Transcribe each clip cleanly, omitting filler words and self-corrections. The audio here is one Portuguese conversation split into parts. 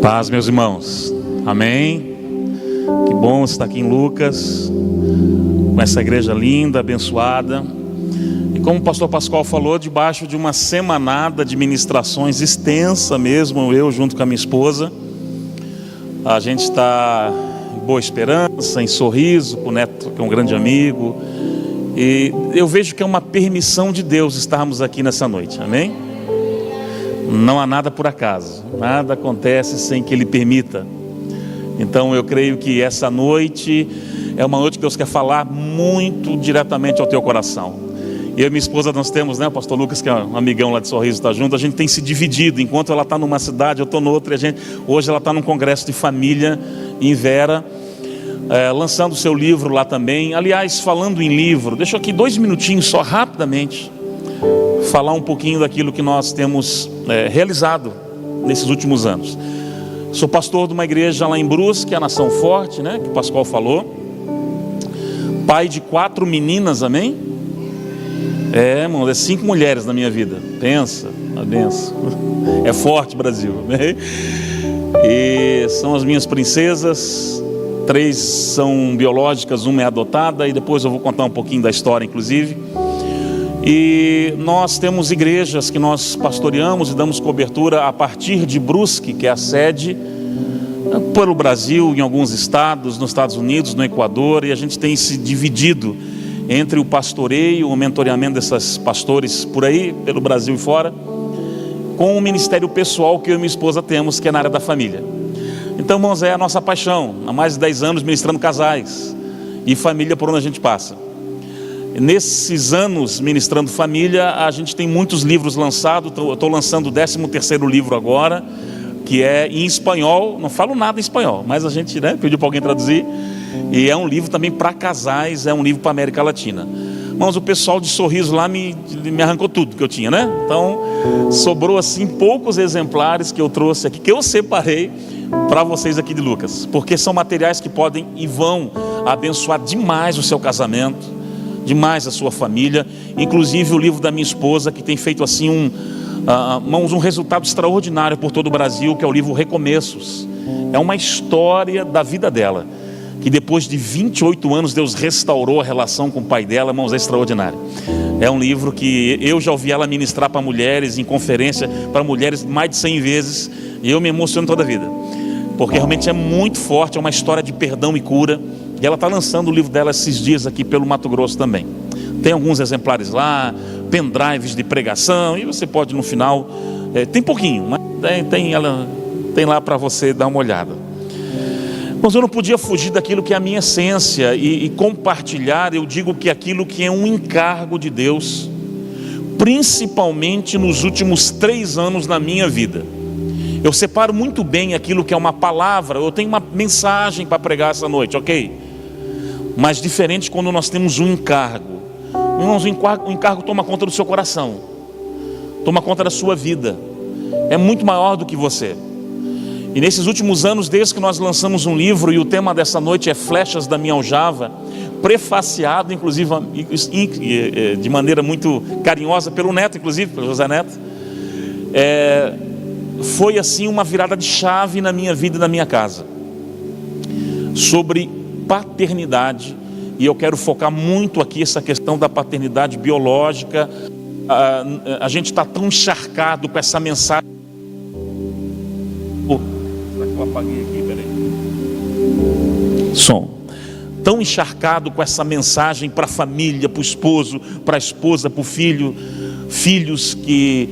Paz, meus irmãos, amém. Que bom estar aqui em Lucas, com essa igreja linda, abençoada. E como o pastor Pascoal falou, debaixo de uma semanada de ministrações extensa mesmo, eu junto com a minha esposa. A gente está em Boa Esperança, em Sorriso, com o Neto, que é um grande amigo. E eu vejo que é uma permissão de Deus estarmos aqui nessa noite, amém? Não há nada por acaso, nada acontece sem que Ele permita. Então eu creio que essa noite é uma noite que Deus quer falar muito diretamente ao teu coração. Eu e minha esposa, nós temos, né, o pastor Lucas, que é um amigão lá de Sorriso, está junto. A gente tem se dividido, enquanto ela está numa cidade, eu estou noutra. Hoje ela está num congresso de família em Vera, lançando o seu livro lá também. Aliás, falando em livro, deixa aqui 2 minutinhos só, rapidamente, falar um pouquinho daquilo que nós temos realizado nesses últimos anos. Sou pastor de uma igreja lá em Brusque, a Nação Forte, né, que o Pascoal falou. Pai de 4 meninas, amém? Irmão, 5 mulheres na minha vida. Pensa, a benção. É forte, Brasil, amém? E são as minhas princesas. 3 são biológicas, uma é adotada. E depois eu vou contar um pouquinho da história, inclusive. E nós temos igrejas que nós pastoreamos e damos cobertura a partir de Brusque, que é a sede, pelo Brasil, em alguns estados, nos Estados Unidos, no Equador. E a gente tem se dividido entre o pastoreio, o mentoreamento desses pastores por aí, pelo Brasil e fora, com o ministério pessoal que eu e minha esposa temos, que é na área da família. Então, irmãos, é a nossa paixão, há mais de 10 anos ministrando casais e família por onde a gente passa. Nesses anos ministrando família, a gente tem muitos livros lançados. Eu estou lançando o 13º livro agora, que é em espanhol. Não falo nada em espanhol, mas a gente, né, pediu para alguém traduzir. E é um livro também para casais, é um livro para a América Latina. Irmãos, o pessoal de Sorriso lá me arrancou tudo que eu tinha, né? Então, sobrou assim poucos exemplares que eu trouxe aqui, que eu separei para vocês aqui de Lucas. Porque são materiais que podem e vão abençoar demais o seu casamento, demais a sua família. Inclusive o livro da minha esposa, que tem feito assim um resultado extraordinário por todo o Brasil, que é o livro Recomeços. É uma história da vida dela, que depois de 28 anos Deus restaurou a relação com o pai dela. Irmãos, é extraordinário. É um livro que eu já ouvi ela ministrar para mulheres, em conferência para mulheres mais de 100 vezes, e eu me emociono toda a vida, porque realmente é muito forte, é uma história de perdão e cura. E ela está lançando o livro dela esses dias aqui pelo Mato Grosso também. Tem alguns exemplares lá, pendrives de pregação, e você pode no final, tem pouquinho, mas tem lá para você dar uma olhada. Mas eu não podia fugir daquilo que é a minha essência e compartilhar. Eu digo que aquilo que é um encargo de Deus, principalmente nos últimos 3 anos na minha vida. Eu separo muito bem aquilo que é uma palavra. Eu tenho uma mensagem para pregar essa noite, ok? Mas diferente quando nós temos um encargo. Irmãos, o encargo toma conta do seu coração, toma conta da sua vida, é muito maior do que você. E nesses últimos anos, desde que nós lançamos um livro, e o tema dessa noite é Flechas da Minha Aljava, prefaciado inclusive de maneira muito carinhosa pelo Neto, inclusive pelo José Neto, foi assim uma virada de chave na minha vida e na minha casa, sobre paternidade. E eu quero focar muito aqui essa questão da paternidade biológica. A gente está tão encharcado com essa mensagem. Será que eu apaguei aqui? Peraí. Som. Tão encharcado com essa mensagem para a família, para o esposo, para a esposa, para o filho, filhos, que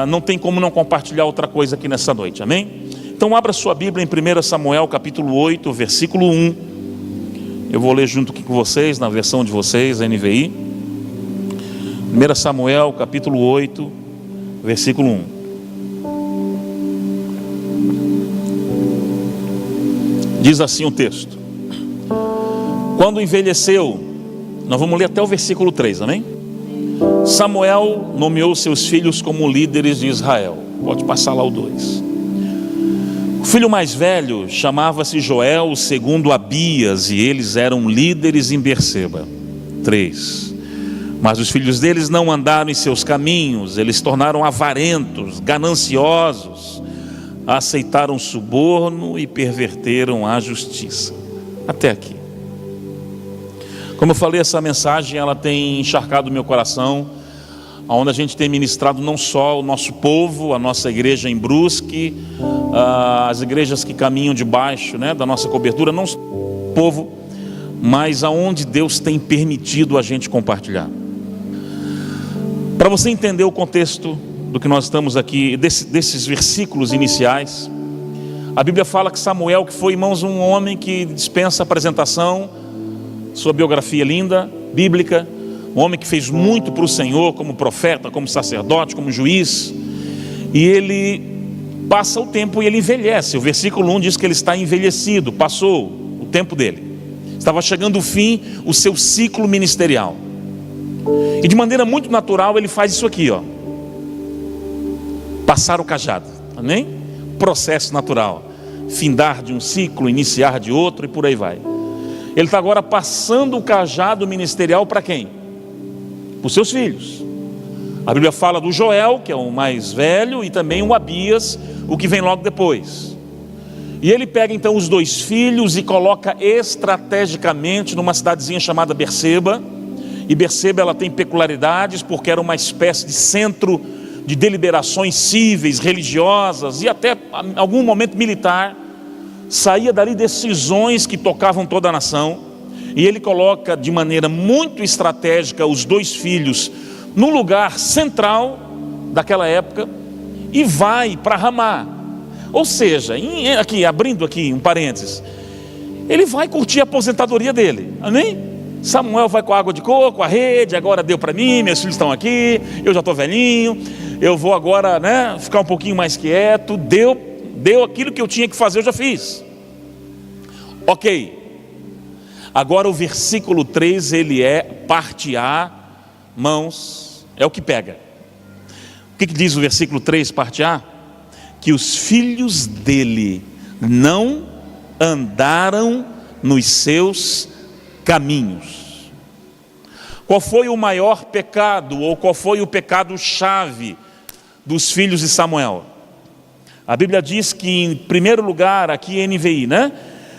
não tem como não compartilhar outra coisa aqui nessa noite, amém? Então abra sua Bíblia em 1 Samuel capítulo 8, versículo 1. Eu vou ler junto aqui com vocês, na versão de vocês, a NVI. 1 Samuel capítulo 8, versículo 1. Diz assim o texto: quando envelheceu, nós vamos ler até o versículo 3, amém? Samuel nomeou seus filhos como líderes de Israel. Pode passar lá o 2. O filho mais velho chamava-se Joel, o segundo Abias, e eles eram líderes em Berseba. 3. Mas os filhos deles não andaram em seus caminhos, eles se tornaram avarentos, gananciosos, aceitaram suborno e perverteram a justiça. Até aqui. Como eu falei, essa mensagem ela tem encharcado o meu coração, onde a gente tem ministrado não só o nosso povo, a nossa igreja em Brusque, as igrejas que caminham debaixo, da nossa cobertura, não só o povo, mas aonde Deus tem permitido a gente compartilhar. Para você entender o contexto do que nós estamos aqui, desses versículos iniciais, a Bíblia fala que Samuel, que foi, irmãos, um homem que dispensa apresentação, sua biografia linda, bíblica, um homem que fez muito para o Senhor, como profeta, como sacerdote, como juiz, e ele passa o tempo e ele envelhece. O versículo 1 diz que ele está envelhecido, passou o tempo dele, estava chegando o fim, o seu ciclo ministerial, e de maneira muito natural ele faz isso aqui, passar o cajado, amém? Processo natural, findar de um ciclo, iniciar de outro e por aí vai. Ele está agora passando o cajado ministerial para quem? Para os seus filhos. A Bíblia fala do Joel, que é o mais velho, e também o Abias, o que vem logo depois. E ele pega então os 2 filhos e coloca estrategicamente numa cidadezinha chamada Berseba. E Berseba ela tem peculiaridades, porque era uma espécie de centro de deliberações cíveis, religiosas e até em algum momento militar. Saía dali decisões que tocavam toda a nação, e ele coloca de maneira muito estratégica os 2 filhos no lugar central daquela época e vai para Ramá. Ou seja, abrindo aqui um parênteses, ele vai curtir a aposentadoria dele, amém? Samuel vai com a água de coco, a rede, agora deu para mim, meus filhos estão aqui, eu já estou velhinho, eu vou agora ficar um pouquinho mais quieto, deu aquilo que eu tinha que fazer, eu já fiz. Ok, agora o versículo 3, ele é parte A, mãos, é o que pega. O que diz o versículo 3, parte A? Que os filhos dele não andaram nos seus caminhos. Qual foi o maior pecado, ou qual foi o pecado-chave dos filhos de Samuel? A Bíblia diz que, em primeiro lugar, aqui NVI,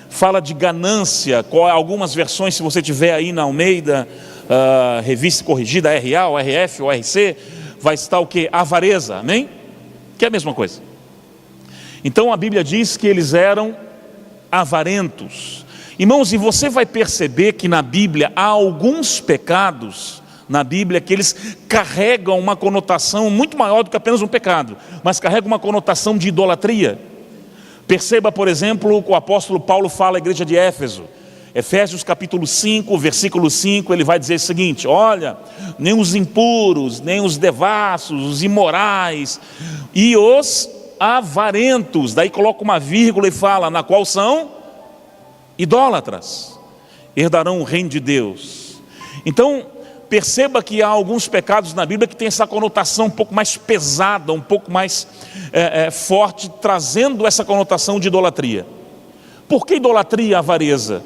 fala de ganância. Algumas versões, se você tiver aí na Almeida, revista corrigida, RA, ou RF, ou RC, vai estar o que? Avareza, amém? Que é a mesma coisa. Então a Bíblia diz que eles eram avarentos. Irmãos, e você vai perceber que na Bíblia há alguns pecados na Bíblia que eles carregam uma conotação muito maior do que apenas um pecado, mas carregam uma conotação de idolatria. Perceba, por exemplo, o apóstolo Paulo fala à igreja de Éfeso, Efésios capítulo 5, versículo 5, ele vai dizer o seguinte: olha, nem os impuros, nem os devassos, os imorais e os avarentos, daí coloca uma vírgula e fala, na qual são idólatras, herdarão o reino de Deus. Então, perceba que há alguns pecados na Bíblia que tem essa conotação um pouco mais pesada, um pouco mais forte, trazendo essa conotação de idolatria. Por que idolatria e avareza?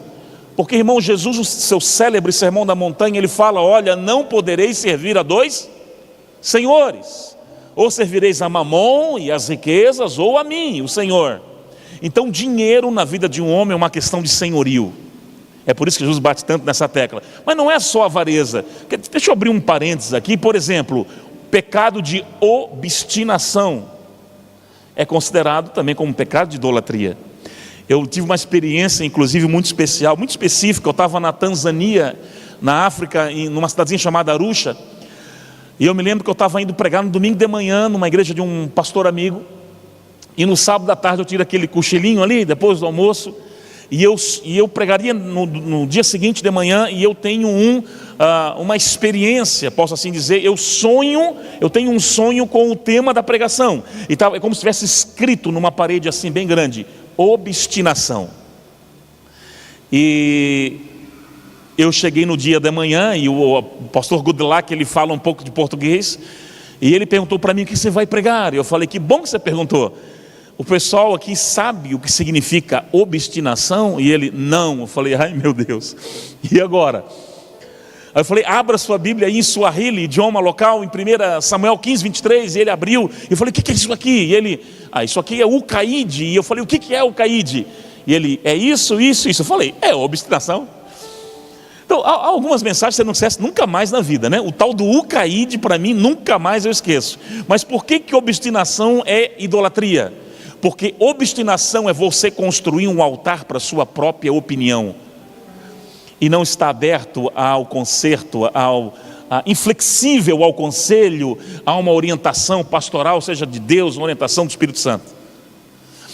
Porque, irmão, Jesus, no seu célebre sermão da montanha, ele fala, olha, não podereis servir a 2 senhores, ou servireis a Mamon e as riquezas, ou a mim, o Senhor. Então, dinheiro na vida de um homem é uma questão de senhorio. É por isso que Jesus bate tanto nessa tecla. Mas não é só avareza. Deixa eu abrir um parênteses aqui. Por exemplo, pecado de obstinação é considerado também como pecado de idolatria. Eu tive uma experiência, inclusive, muito especial, muito específica. Eu estava na Tanzânia, na África, numa cidadezinha chamada Arusha. E eu me lembro que eu estava indo pregar no domingo de manhã, numa igreja de um pastor amigo. E no sábado à tarde eu tiro aquele cochilinho ali, depois do almoço. E eu pregaria no dia seguinte de manhã, e eu tenho uma experiência, posso assim dizer, eu tenho um sonho com o tema da pregação. E é como se tivesse escrito numa parede assim bem grande, obstinação. E eu cheguei no dia de manhã, e o pastor Goodluck, ele fala um pouco de português, e ele perguntou para mim, o que você vai pregar? Eu falei, que bom que você perguntou. O pessoal aqui sabe o que significa obstinação? E ele, não. Eu falei, ai meu Deus, e agora? Aí eu falei, abra sua Bíblia aí em Swahili, idioma local, em 1 Samuel 15, 23, e ele abriu, e eu falei, o que é isso aqui? E ele, isso aqui é ucaíde, e eu falei, o que é ucaíde? E ele, é isso. Eu falei, é obstinação. Então, há algumas mensagens que você não esquece nunca mais na vida, né? O tal do ucaíde, para mim, nunca mais eu esqueço. Mas por que obstinação é idolatria? Porque obstinação é você construir um altar para a sua própria opinião, e não está aberto ao conserto, inflexível ao conselho, a uma orientação pastoral, seja de Deus, uma orientação do Espírito Santo.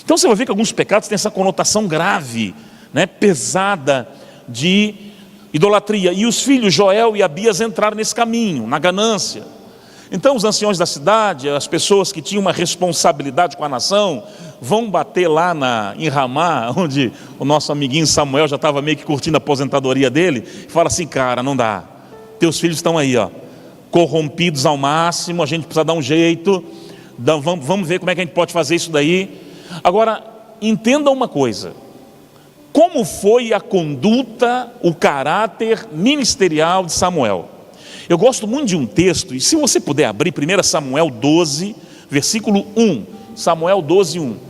Então você vai ver que alguns pecados têm essa conotação grave, né, pesada, de idolatria. E os filhos Joel e Abias entraram nesse caminho, na ganância. Então os anciões da cidade, as pessoas que tinham uma responsabilidade com a nação, vão bater lá em Ramá, onde o nosso amiguinho Samuel já estava meio que curtindo a aposentadoria dele, e fala assim, cara, não dá, teus filhos estão aí, corrompidos ao máximo, a gente precisa dar um jeito, vamos ver como é que a gente pode fazer isso daí. Agora, entenda uma coisa, como foi a conduta, o caráter ministerial de Samuel? Eu gosto muito de um texto, e se você puder abrir 1 Samuel 12, versículo 1, Samuel 12, 1.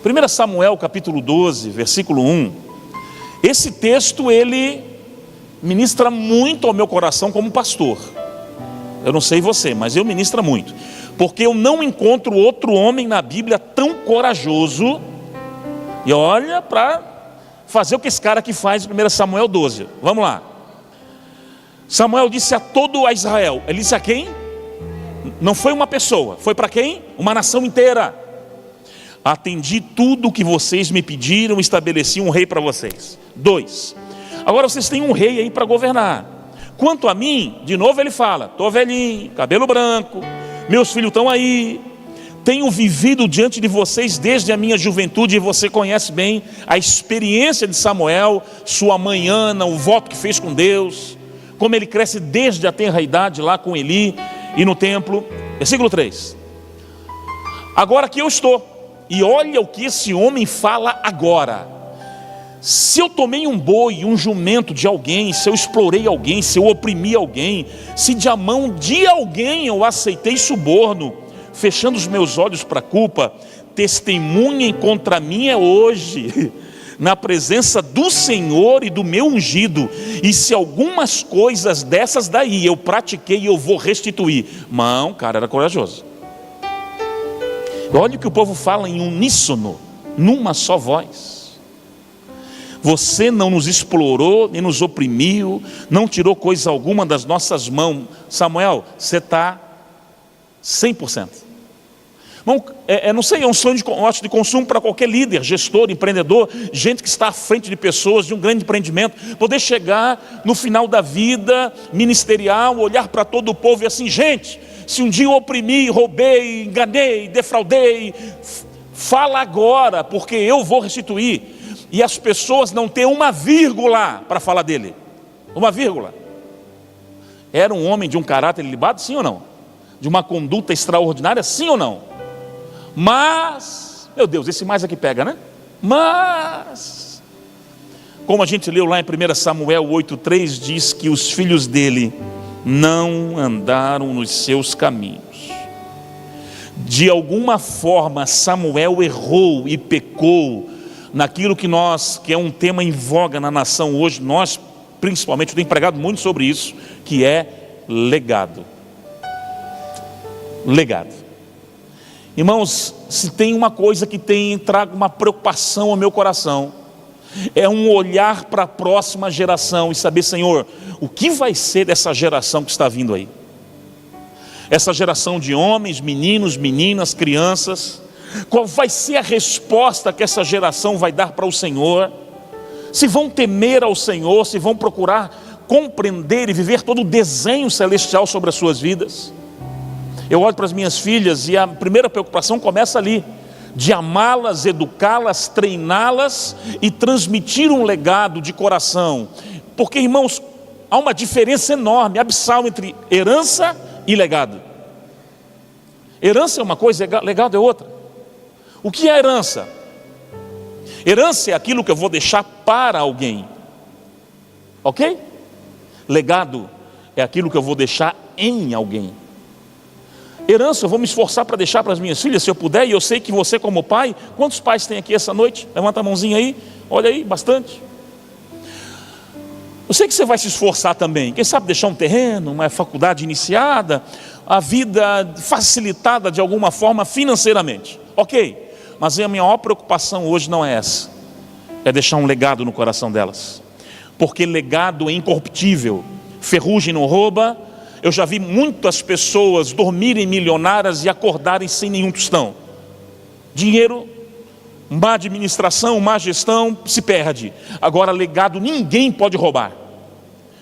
1 Samuel capítulo 12, versículo 1, esse texto ele ministra muito ao meu coração como pastor. Eu não sei você, mas eu ministra muito, porque eu não encontro outro homem na Bíblia tão corajoso, e olha para fazer o que esse cara aqui faz em 1 Samuel 12, vamos lá. Samuel disse a todo Israel, ele disse a quem? Não foi uma pessoa, foi para quem? Uma nação inteira. Atendi tudo o que vocês me pediram, estabeleci um rei para vocês. 2, agora vocês têm um rei aí para governar. Quanto a mim, de novo ele fala, estou velhinho, cabelo branco, meus filhos estão aí, tenho vivido diante de vocês desde a minha juventude, e você conhece bem a experiência de Samuel, sua mãe Ana, o voto que fez com Deus, como ele cresce desde a tenra idade lá com Eli e no templo. Versículo 3, agora que eu estou, e olha o que esse homem fala agora, se eu tomei um boi, um jumento de alguém, se eu explorei alguém, se eu oprimi alguém, se de a mão de alguém eu aceitei suborno, fechando os meus olhos para a culpa, testemunhem contra mim hoje, na presença do Senhor e do meu ungido, e se algumas coisas dessas daí eu pratiquei, eu vou restituir. Não, cara, era corajoso. Olha o que o povo fala em uníssono, numa só voz. Você não nos explorou, nem nos oprimiu, não tirou coisa alguma das nossas mãos. Samuel, você está 100%. Bom, não sei, é um sonho de consumo para qualquer líder, gestor, empreendedor, gente que está à frente de pessoas, de um grande empreendimento, poder chegar no final da vida ministerial, olhar para todo o povo e assim, gente, se um dia eu oprimi, roubei, enganei, defraudei, fala agora, porque eu vou restituir. E as pessoas não têm uma vírgula para falar dele, uma vírgula. Era um homem de um caráter ilibado, sim ou não? De uma conduta extraordinária, sim ou não? Mas, meu Deus, esse mais aqui pega, né? Mas, como a gente leu lá em 1 Samuel 8,3, diz que os filhos dele não andaram nos seus caminhos. De alguma forma Samuel errou e pecou naquilo que é um tema em voga na nação hoje. Nós principalmente, eu tenho pregado muito sobre isso, que é legado. Legado. Irmãos, se tem uma coisa que traga uma preocupação ao meu coração, é um olhar para a próxima geração e saber, Senhor, o que vai ser dessa geração que está vindo aí? Essa geração de homens, meninos, meninas, crianças, qual vai ser a resposta que essa geração vai dar para o Senhor? Se vão temer ao Senhor, se vão procurar compreender e viver todo o desenho celestial sobre as suas vidas? Eu olho para as minhas filhas e a primeira preocupação começa ali, de amá-las, educá-las, treiná-las e transmitir um legado de coração. Porque, irmãos, há uma diferença enorme, abissal entre herança e legado. Herança é uma coisa, legado é outra. O que é herança? Herança é aquilo que eu vou deixar para alguém, ok? Legado é aquilo que eu vou deixar em alguém. Herança eu vou me esforçar para deixar para as minhas filhas, se eu puder. E eu sei que você, como pai, quantos pais tem aqui essa noite? Levanta a mãozinha aí, olha aí, bastante. Eu sei que você vai se esforçar também, quem sabe deixar um terreno, uma faculdade iniciada, a vida facilitada de alguma forma financeiramente, ok? Mas a minha maior preocupação hoje não é essa, é deixar um legado no coração delas, porque legado é incorruptível, ferrugem não rouba. Eu já vi muitas pessoas dormirem milionárias e acordarem sem nenhum tostão. Dinheiro, má administração, má gestão, se perde. Agora, legado ninguém pode roubar.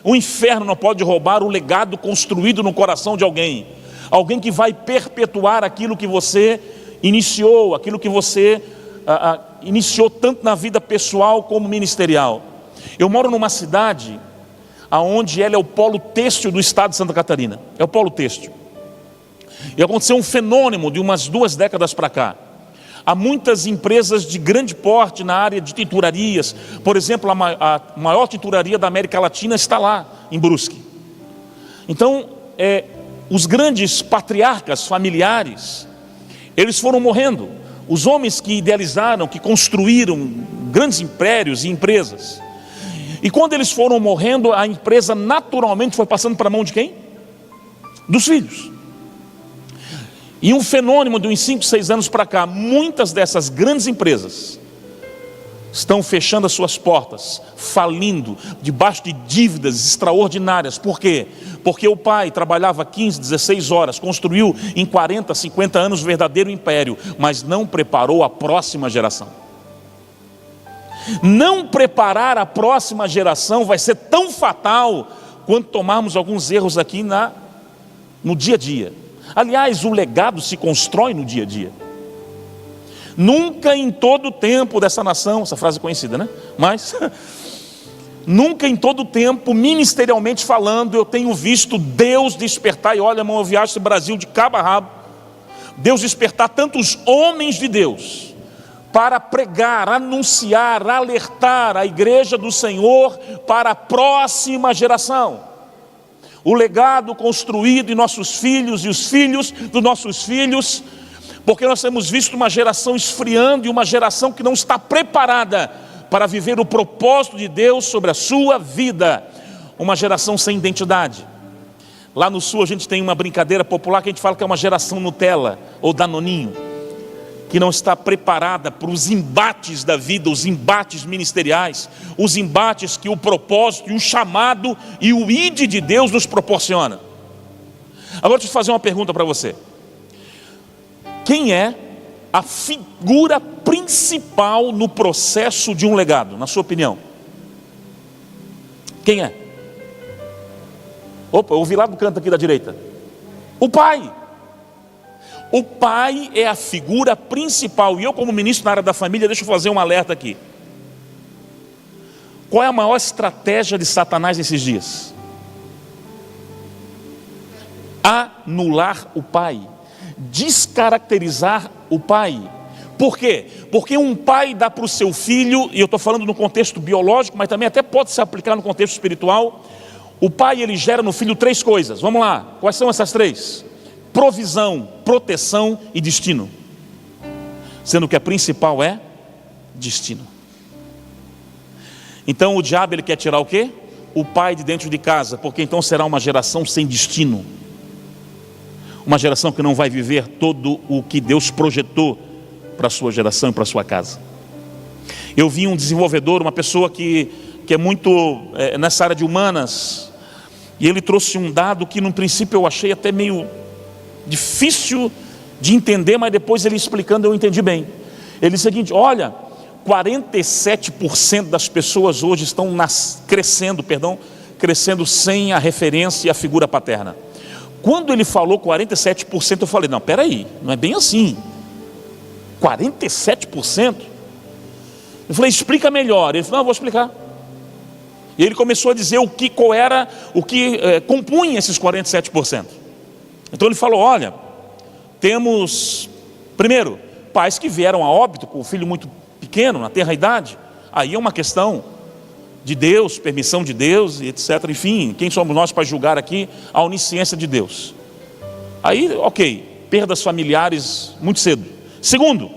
O inferno não pode roubar o legado construído no coração de alguém. Alguém que vai perpetuar aquilo que você iniciou, aquilo que você iniciou tanto na vida pessoal como ministerial. Eu moro numa cidade aonde ela é o polo têxtil do estado de Santa Catarina, é o polo têxtil. E aconteceu um fenômeno de umas 2 décadas para cá. Há muitas empresas de grande porte na área de tinturarias. Por exemplo, a maior tinturaria da América Latina está lá, em Brusque. Então, os grandes patriarcas familiares, eles foram morrendo. Os homens que idealizaram, que construíram grandes impérios e empresas. E quando eles foram morrendo, a empresa naturalmente foi passando para a mão de quem? Dos filhos. E um fenômeno de uns 5, 6 anos para cá, muitas dessas grandes empresas estão fechando as suas portas, falindo, debaixo de dívidas extraordinárias. Por quê? Porque o pai trabalhava 15, 16 horas, construiu em 40, 50 anos o verdadeiro império, mas não preparou a próxima geração. Não preparar a próxima geração vai ser tão fatal quanto tomarmos alguns erros aqui no dia a dia. Aliás, o legado se constrói no dia a dia. Nunca em todo o tempo dessa nação, essa frase é conhecida, né? Mas nunca em todo o tempo, ministerialmente falando, eu tenho visto Deus despertar. E olha, irmão, eu viajo esse Brasil de cabo a rabo. Deus despertar tantos homens de Deus para pregar, anunciar, alertar a igreja do Senhor para a próxima geração. O legado construído em nossos filhos e os filhos dos nossos filhos, porque nós temos visto uma geração esfriando e uma geração que não está preparada para viver o propósito de Deus sobre a sua vida. Uma geração sem identidade. Lá no sul a gente tem uma brincadeira popular que a gente fala que é uma geração Nutella ou Danoninho, que não está preparada para os embates da vida, os embates ministeriais, os embates que o propósito e o chamado e o ide de Deus nos proporciona. Agora deixa eu fazer uma pergunta para você. Quem é a figura principal no processo de um legado, na sua opinião? Quem é? Opa, eu ouvi lá do canto aqui da direita. O pai. O pai é a figura principal. E eu, como ministro na área da família, deixa eu fazer um alerta aqui. Qual é a maior estratégia de Satanás nesses dias? Anular o pai, descaracterizar o pai. Por quê? Porque um pai dá para o seu filho, e eu estou falando no contexto biológico, mas também até pode se aplicar no contexto espiritual. O pai, ele gera no filho 3 coisas. Vamos lá, quais são essas 3? Provisão, proteção e destino. Sendo que a principal é destino. Então o diabo, ele quer tirar o quê? O pai de dentro de casa, porque então será uma geração sem destino. Uma geração que não vai viver todo o que Deus projetou para a sua geração e para a sua casa. Eu vi um desenvolvedor, uma pessoa que é muito nessa área de humanas, e ele trouxe um dado que no princípio eu achei até meio difícil de entender, mas depois ele explicando eu entendi bem. Ele disse o seguinte: olha, 47% das pessoas hoje estão crescendo sem a referência e a figura paterna. Quando ele falou 47%, eu falei, não, peraí, não é bem assim. 47%? Eu falei, explica melhor. Ele falou, não, eu vou explicar. E ele começou a dizer o que compunha esses 47%. Então ele falou, olha, temos, primeiro, pais que vieram a óbito com o filho muito pequeno, na tenra idade, aí é uma questão de Deus, permissão de Deus, etc. Enfim, quem somos nós para julgar aqui a onisciência de Deus? Aí, ok, perdas familiares muito cedo. Segundo,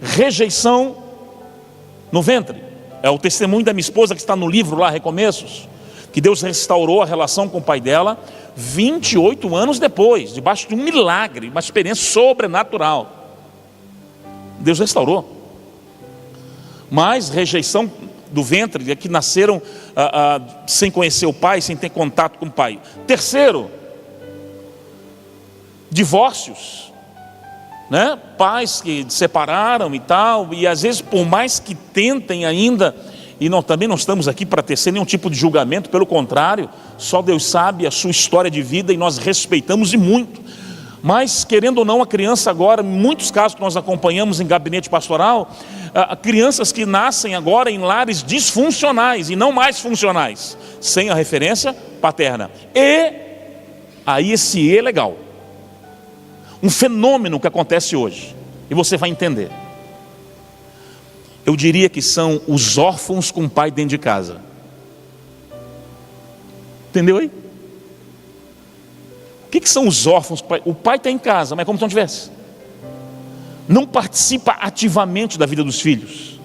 rejeição no ventre. É o testemunho da minha esposa que está no livro lá, Recomeços, que Deus restaurou a relação com o pai dela 28 anos depois, debaixo de um milagre, uma experiência sobrenatural. Deus restaurou. Mas rejeição do ventre, é que nasceram sem conhecer o pai, sem ter contato com o pai. Terceiro, divórcios, né? Pais que se separaram e tal, e às vezes por mais que tentem ainda, e também não estamos aqui para tecer nenhum tipo de julgamento, pelo contrário, só Deus sabe a sua história de vida e nós respeitamos e muito. Mas querendo ou não, a criança agora, em muitos casos que nós acompanhamos em gabinete pastoral, crianças que nascem agora em lares disfuncionais e não mais funcionais, sem a referência paterna. E aí esse E é legal, um fenômeno que acontece hoje, e você vai entender. Eu diria que são os órfãos com pai dentro de casa. Entendeu aí? O que são os órfãos? O pai está em casa, mas é como se não tivesse. Não participa ativamente da vida dos filhos,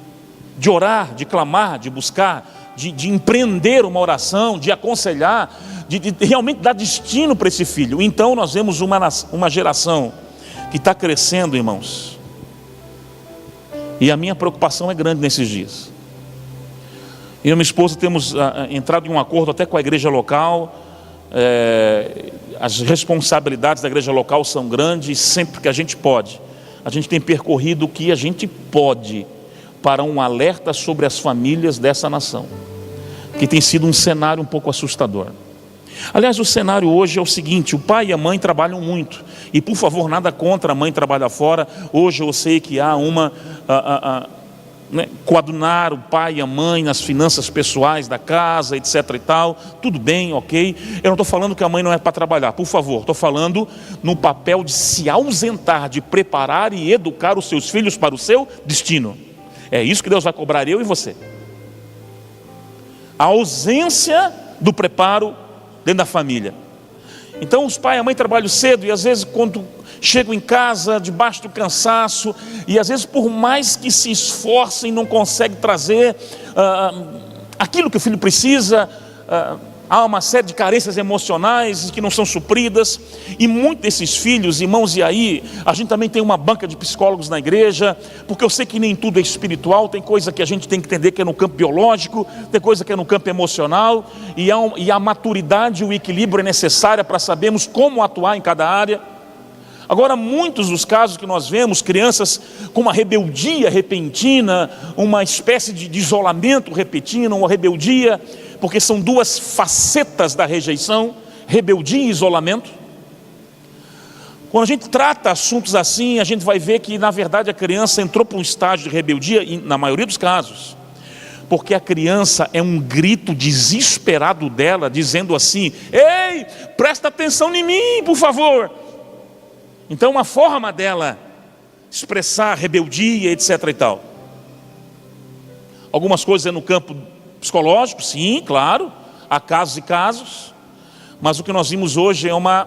de orar, de clamar, de buscar, de empreender uma oração, de aconselhar, de realmente dar destino para esse filho. Então nós vemos uma geração que está crescendo, irmãos, e a minha preocupação é grande nesses dias. Eu e a minha esposa temos entrado em um acordo até com a igreja local. As responsabilidades da igreja local são grandes, e sempre que a gente pode, a gente tem percorrido o que a gente pode para um alerta sobre as famílias dessa nação, que tem sido um cenário um pouco assustador. Aliás, o cenário hoje é o seguinte: o pai e a mãe trabalham muito, e por favor, nada contra a mãe trabalhar fora. Hoje eu sei que há coadunar o pai e a mãe nas finanças pessoais da casa, etc e tal, tudo bem, ok. Eu não estou falando que a mãe não é para trabalhar, por favor, estou falando no papel de se ausentar, de preparar e educar os seus filhos para o seu destino. É isso que Deus vai cobrar eu e você. A ausência do preparo dentro da família. Então os pais e a mãe trabalham cedo, e às vezes quando chegam em casa debaixo do cansaço, e às vezes por mais que se esforcem não conseguem trazer aquilo que o filho precisa. Há uma série de carências emocionais que não são supridas, e muitos desses filhos, irmãos, e aí a gente também tem uma banca de psicólogos na igreja, porque eu sei que nem tudo é espiritual, tem coisa que a gente tem que entender que é no campo biológico, tem coisa que é no campo emocional, e a maturidade e o equilíbrio é necessária para sabermos como atuar em cada área. Agora, muitos dos casos que nós vemos, crianças com uma rebeldia repentina, uma espécie de isolamento repentino, uma rebeldia, porque são duas facetas da rejeição, rebeldia e isolamento. Quando a gente trata assuntos assim, a gente vai ver que na verdade a criança entrou para um estágio de rebeldia, e na maioria dos casos, porque a criança é um grito desesperado dela, dizendo assim: ei, presta atenção em mim, por favor. Então uma forma dela expressar rebeldia, etc e tal. Algumas coisas é no campo psicológico, sim, claro, há casos e casos, mas o que nós vimos hoje é uma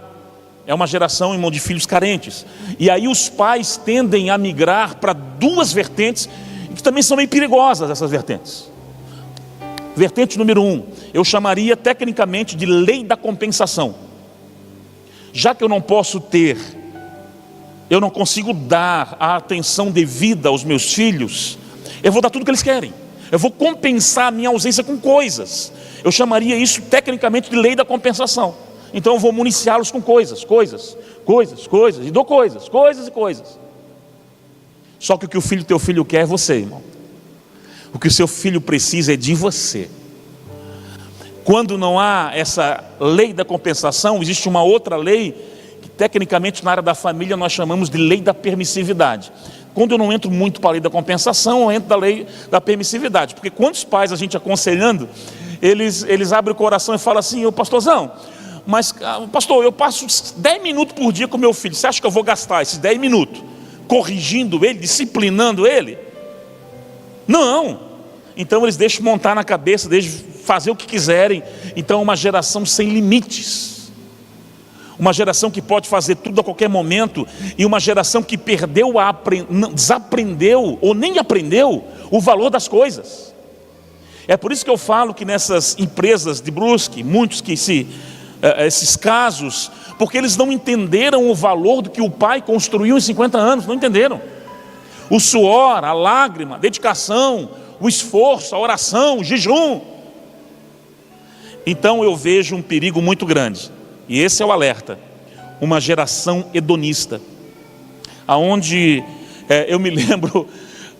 geração, irmão, de filhos carentes, e aí os pais tendem a migrar para duas vertentes, que também são meio perigosas, essas vertentes. Vertente número 1, eu chamaria tecnicamente de lei da compensação. Já que eu não consigo dar a atenção devida aos meus filhos, eu vou dar tudo que eles querem. Eu vou compensar a minha ausência com coisas. Eu chamaria isso tecnicamente de lei da compensação. Então eu vou municiá-los com coisas, e dou coisas. Só que o que o teu filho quer é você, irmão. O que o seu filho precisa é de você. Quando não há essa lei da compensação, existe uma outra lei, que tecnicamente na área da família nós chamamos de lei da permissividade. Quando eu não entro muito para a lei da compensação, eu entro da lei da permissividade. Porque quantos pais a gente aconselhando, eles abrem o coração e falam assim: ô pastorzão, mas pastor, eu passo 10 minutos por dia com meu filho, você acha que eu vou gastar esses 10 minutos corrigindo ele, disciplinando ele? Não. Então eles deixam montar na cabeça, deixam fazer o que quiserem. Então é uma geração sem limites, uma geração que pode fazer tudo a qualquer momento, e uma geração que perdeu, desaprendeu ou nem aprendeu o valor das coisas. É por isso que eu falo que nessas empresas de Brusque, muitos que esses casos, porque eles não entenderam o valor do que o pai construiu em 50 anos, não entenderam. O suor, a lágrima, a dedicação, o esforço, a oração, o jejum. Então eu vejo um perigo muito grande, e esse é o alerta: uma geração hedonista, aonde eu me lembro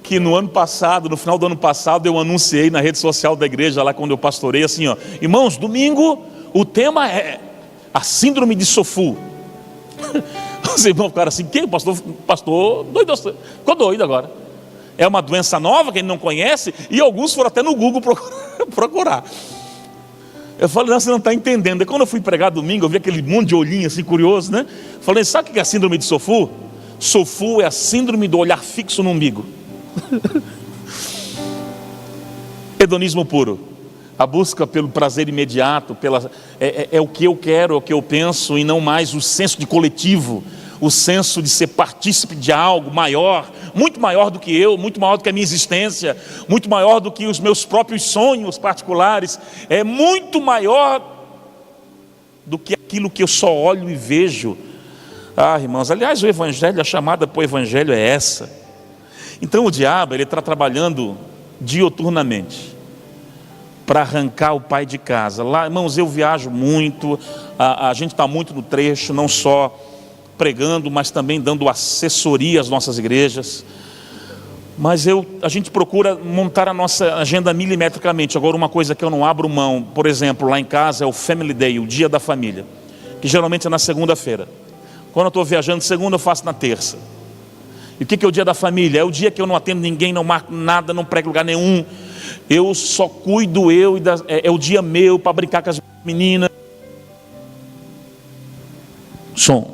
que no ano passado, no final do ano passado, eu anunciei na rede social da igreja, lá quando eu pastorei, assim, ó: irmãos, domingo o tema é a síndrome de Sofu. Os irmãos ficaram assim: que? Pastor doido, ficou doido agora. É uma doença nova que ele não conhece, e alguns foram até no Google procurar. Eu falei: não, você não está entendendo. E quando eu fui pregar domingo, eu vi aquele monte de olhinho assim, curioso, né? Falei: sabe o que é a síndrome de Sofu? Sofu é a síndrome do olhar fixo no umbigo. Hedonismo puro, a busca pelo prazer imediato, é o que eu quero, é o que eu penso, e não mais o senso de coletivo, o senso de ser partícipe de algo maior, muito maior do que eu, muito maior do que a minha existência, muito maior do que os meus próprios sonhos particulares, é muito maior do que aquilo que eu só olho e vejo. Ah, irmãos, aliás, o evangelho, a chamada para o evangelho é essa. Então o diabo, ele está trabalhando dioturnamente para arrancar o pai de casa. Lá, irmãos, eu viajo muito, a gente está muito no trecho, não só pregando, mas também dando assessoria às nossas igrejas. Mas a gente procura montar a nossa agenda milimetricamente. Agora, uma coisa que eu não abro mão, por exemplo, lá em casa é o Family Day, o dia da família, que geralmente é na segunda-feira. Quando eu estou viajando segunda, eu faço na terça. E o que é o dia da família? É o dia que eu não atendo ninguém, não marco nada, não prego lugar nenhum. Eu só cuido é o dia meu para brincar com as meninas.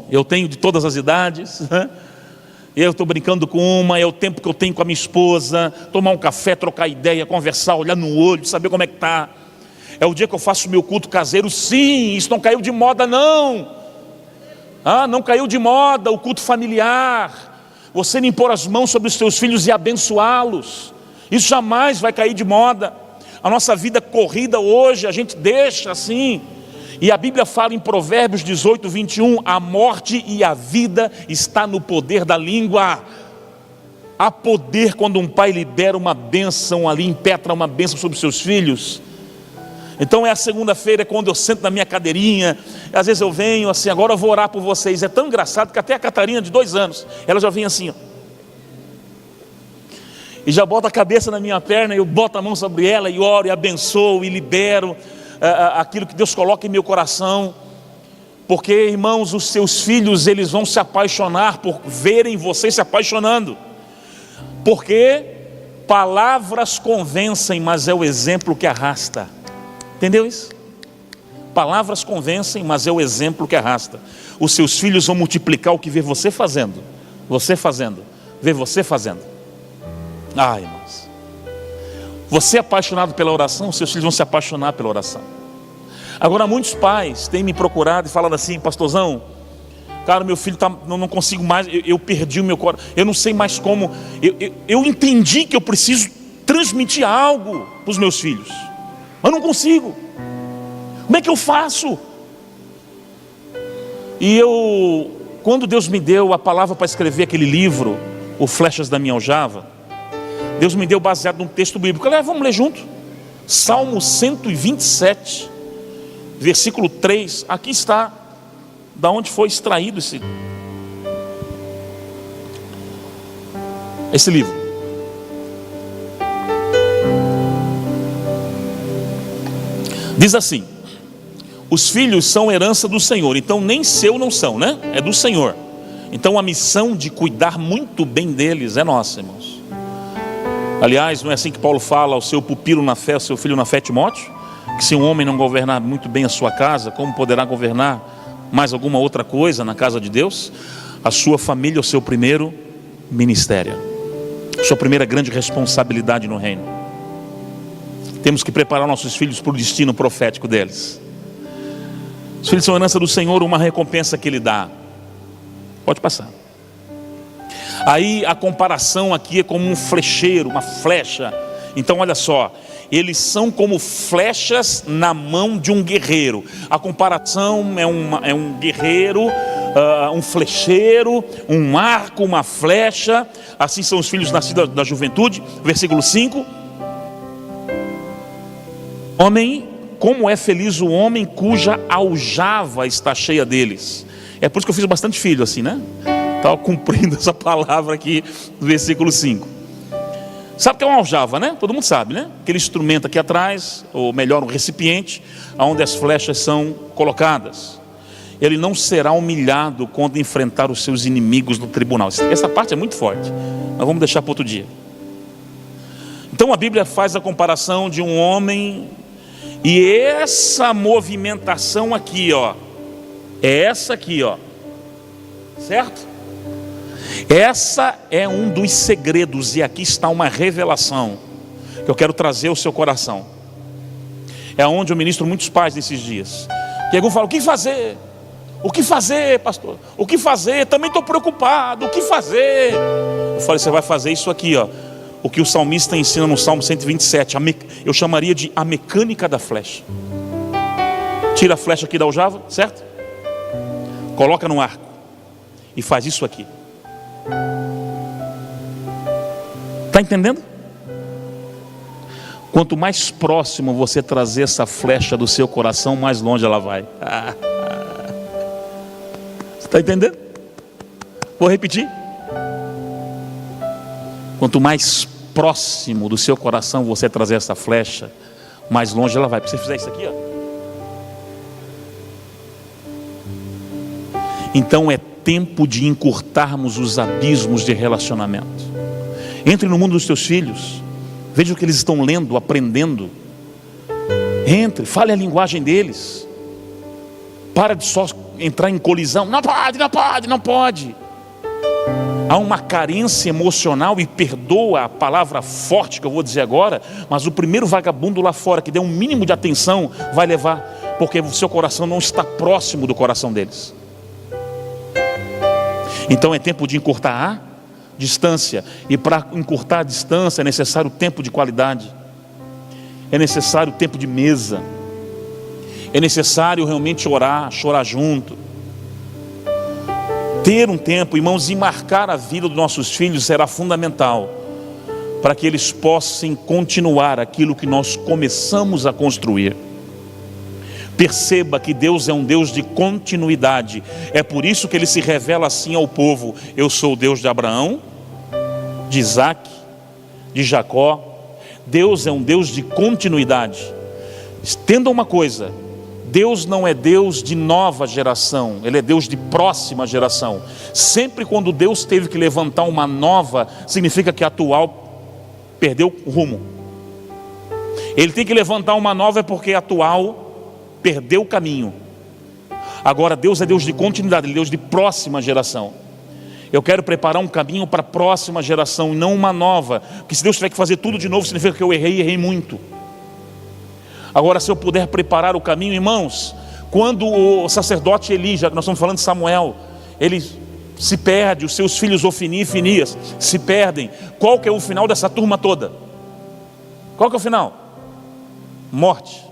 Eu tenho de todas as idades, né? Eu estou brincando com uma, é o tempo que eu tenho com a minha esposa, tomar um café, trocar ideia, conversar, olhar no olho, saber como é que está. É o dia que eu faço o meu culto caseiro. Sim, isso não caiu de moda não. Não caiu de moda o culto familiar. Você nem impor as mãos sobre os seus filhos e abençoá-los, isso jamais vai cair de moda. A nossa vida corrida hoje, a gente deixa assim. E a Bíblia fala em Provérbios 18, 21, a morte e a vida está no poder da língua. Há poder quando um pai libera uma bênção ali, impetra uma bênção sobre os seus filhos. Então é a segunda-feira, quando eu sento na minha cadeirinha, às vezes eu venho assim: agora eu vou orar por vocês. É tão engraçado que até a Catarina, de 2 anos, ela já vem assim, ó, e já bota a cabeça na minha perna, eu boto a mão sobre ela e oro e abençoo e libero aquilo que Deus coloca em meu coração. Porque, irmãos, os seus filhos, eles vão se apaixonar por verem você se apaixonando. Porque palavras convencem, mas é o exemplo que arrasta. Entendeu isso? Palavras convencem, mas é o exemplo que arrasta. Os seus filhos vão multiplicar o que vê você fazendo, vê você fazendo. Irmãos, você é apaixonado pela oração, seus filhos vão se apaixonar pela oração. Agora, muitos pais têm me procurado e falado assim: pastorzão, cara, meu filho não consigo mais, eu perdi o meu coração, eu não sei mais como, eu entendi que eu preciso transmitir algo para os meus filhos, mas não consigo. Como é que eu faço? E quando Deus me deu a palavra para escrever aquele livro, o Flechas da Minha Aljava, Deus me deu baseado num texto bíblico. Vamos ler junto. Salmo 127, versículo 3. Aqui está da onde foi extraído esse livro. Diz assim: os filhos são herança do Senhor. Então nem seu não são, né? É do Senhor. Então a missão de cuidar muito bem deles é nossa, irmãos. Aliás, não é assim que Paulo fala ao seu pupilo na fé, ao seu filho na fé, Timóteo? Que se um homem não governar muito bem a sua casa, como poderá governar mais alguma outra coisa na casa de Deus? A sua família é o seu primeiro ministério. Sua primeira grande responsabilidade no reino. Temos que preparar nossos filhos para o destino profético deles. Os filhos são herança do Senhor, uma recompensa que Ele dá. Pode passar. Aí a comparação aqui é como um flecheiro, uma flecha. Então olha só, eles são como flechas na mão de um guerreiro. A comparação é um guerreiro, um flecheiro, um arco, uma flecha. Assim são os filhos nascidos da juventude. Versículo 5. Homem, como é feliz o homem cuja aljava está cheia deles. É por isso que eu fiz bastante filho assim, né? Estava cumprindo essa palavra aqui no versículo 5. Sabe o que é uma aljava, né? Todo mundo sabe, né? Aquele instrumento aqui atrás, ou melhor, um recipiente, onde as flechas são colocadas. Ele não será humilhado quando enfrentar os seus inimigos no tribunal. Essa parte é muito forte, mas vamos deixar para outro dia. Então a Bíblia faz a comparação de um homem, e essa movimentação aqui, ó, é essa aqui, ó, certo? Essa é um dos segredos, e aqui está uma revelação que eu quero trazer ao seu coração. É onde eu ministro muitos pais nesses dias. E alguns falam: o que fazer? O que fazer, pastor? O que fazer? Também estou preocupado. O que fazer? Eu falei: você vai fazer isso aqui, ó. O que o salmista ensina no Salmo 127. Eu chamaria de a mecânica da flecha. Tira a flecha aqui da aljava, certo? Coloca no arco e faz isso aqui. Está entendendo? Quanto mais próximo você trazer essa flecha do seu coração, mais longe ela vai. Você está entendendo? Vou repetir. Quanto mais próximo do seu coração você trazer essa flecha, mais longe ela vai. Se você fizer isso aqui, ó. Então é tempo de encurtarmos os abismos de relacionamento. Entre no mundo dos teus filhos, veja o que eles estão lendo, aprendendo. Entre, fale a linguagem deles. Para de só entrar em colisão. Não pode, não pode, não pode. Há uma carência emocional, e perdoa a palavra forte que eu vou dizer agora, mas o primeiro vagabundo lá fora que der um mínimo de atenção vai levar, porque o seu coração não está próximo do coração deles. Então é tempo de encurtar a distância, e para encurtar a distância é necessário tempo de qualidade, é necessário tempo de mesa, é necessário realmente orar, chorar junto, ter um tempo, irmãos, e marcar a vida dos nossos filhos será fundamental, para que eles possam continuar aquilo que nós começamos a construir. Perceba que Deus é um Deus de continuidade. É por isso que Ele se revela assim ao povo: eu sou o Deus de Abraão, de Isaac, de Jacó. Deus é um Deus de continuidade. Entenda uma coisa: Deus não é Deus de nova geração, Ele é Deus de próxima geração. Sempre quando Deus teve que levantar uma nova, significa que a atual perdeu o rumo. Ele tem que levantar uma nova é porque a atual perdeu o caminho. Agora Deus é Deus de continuidade, Ele é Deus de próxima geração. Eu quero preparar um caminho para a próxima geração e não uma nova, porque se Deus tiver que fazer tudo de novo, significa que eu errei muito. Agora, se eu puder preparar o caminho, irmãos, quando o sacerdote Eli, já que nós estamos falando de Samuel, ele se perde, os seus filhos Ofni e Finias se perdem, qual que é o final dessa turma toda? Qual que é o final? Morte.